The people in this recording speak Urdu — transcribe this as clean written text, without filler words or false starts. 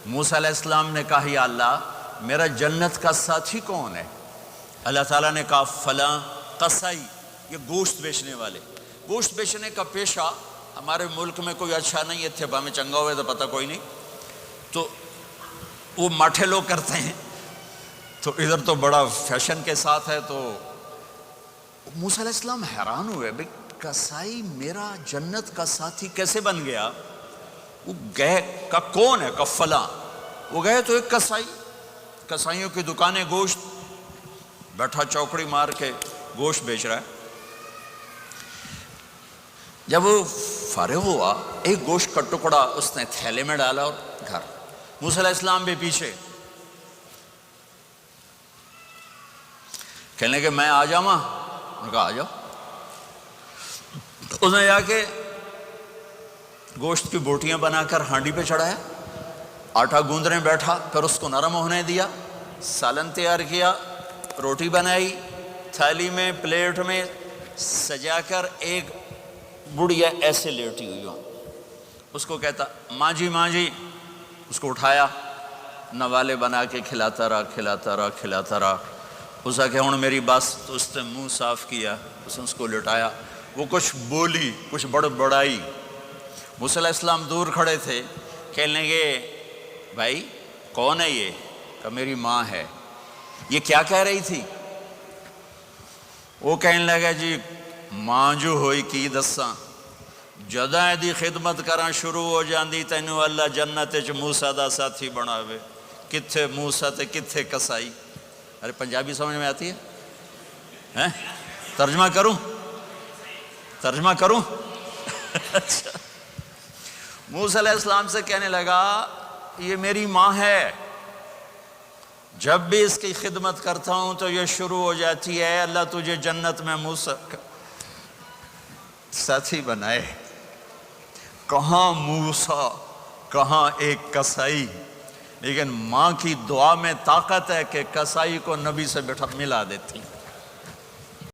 موسیٰ علیہ السلام نے کہا یا اللہ میرا جنت کا ساتھی کون ہے؟ اللہ تعالیٰ نے کہا فلاں قصائی، یہ گوشت بیچنے والے۔ گوشت بیچنے کا پیشہ ہمارے ملک میں کوئی اچھا نہیں ہے، تھے ہمیں چنگا ہوئے تو پتہ کوئی نہیں، تو وہ ماٹھے لوگ کرتے ہیں، تو ادھر تو بڑا فیشن کے ساتھ ہے۔ تو موسیٰ علیہ السلام حیران ہوئے، بھئی قصائی میرا جنت کا ساتھی کیسے بن گیا؟ وہ گئے کہ کون ہے؟ کہ فلاں۔ وہ گئے تو ایک قصائی، قصائیوں کی دکانیں، گوشت، بیٹھا چوکڑی مار کے گوشت بیچ رہا ہے۔ جب وہ فارغ ہوا ایک گوشت کا ٹکڑا اس نے تھیلے میں ڈالا اور گھر۔ موسیٰ علیہ السلام بھی پیچھے، کہنے کہ میں آ جاؤں؟ انہوں نے کہا آ جاؤ۔ اس نے جا کے گوشت کی بوٹیاں بنا کر ہانڈی پہ چڑھایا، آٹا گوندنے بیٹھا، پھر اس کو نرم ہونے دیا، سالن تیار کیا، روٹی بنائی، تھالی میں پلیٹ میں سجا کر ایک بڑھیا ایسے لیٹی ہوئی ہوں، اس کو کہتا ماں جی ماں جی، اس کو اٹھایا، نوالے بنا کے کھلاتا رہا کھلاتا رہا کھلاتا رہا۔ اس نے کہا ہوں میری بس، تو اس نے منہ صاف کیا، اس نے اس کو لٹایا، وہ کچھ بولی، کچھ بڑبڑائی۔ موسیٰ علیہ السلام دور کھڑے تھے، کہنے لگے بھائی کون ہے یہ؟ کہ میری ماں ہے۔ یہ کیا کہہ رہی تھی؟ وہ کہنے لگا جی ماں جو ہوئی کی دساں، جداں دی خدمت کراں شروع ہو جاندی تینوں اللہ جنت وچ موسیٰ دا ساتھی بناوے۔ کتھے موسیٰ تے کتھے قصائی؟ ارے پنجابی سمجھ میں آتی ہے؟ ترجمہ کروں؟ ترجمہ کروں؟ اچھا، موسیٰ علیہ السلام سے کہنے لگا یہ میری ماں ہے، جب بھی اس کی خدمت کرتا ہوں تو یہ شروع ہو جاتی ہے اللہ تجھے جنت میں موسیٰ ساتھی بنائے۔ کہاں موسیٰ، کہاں ایک قصائی، لیکن ماں کی دعا میں طاقت ہے کہ قصائی کو نبی سے ملا دیتی۔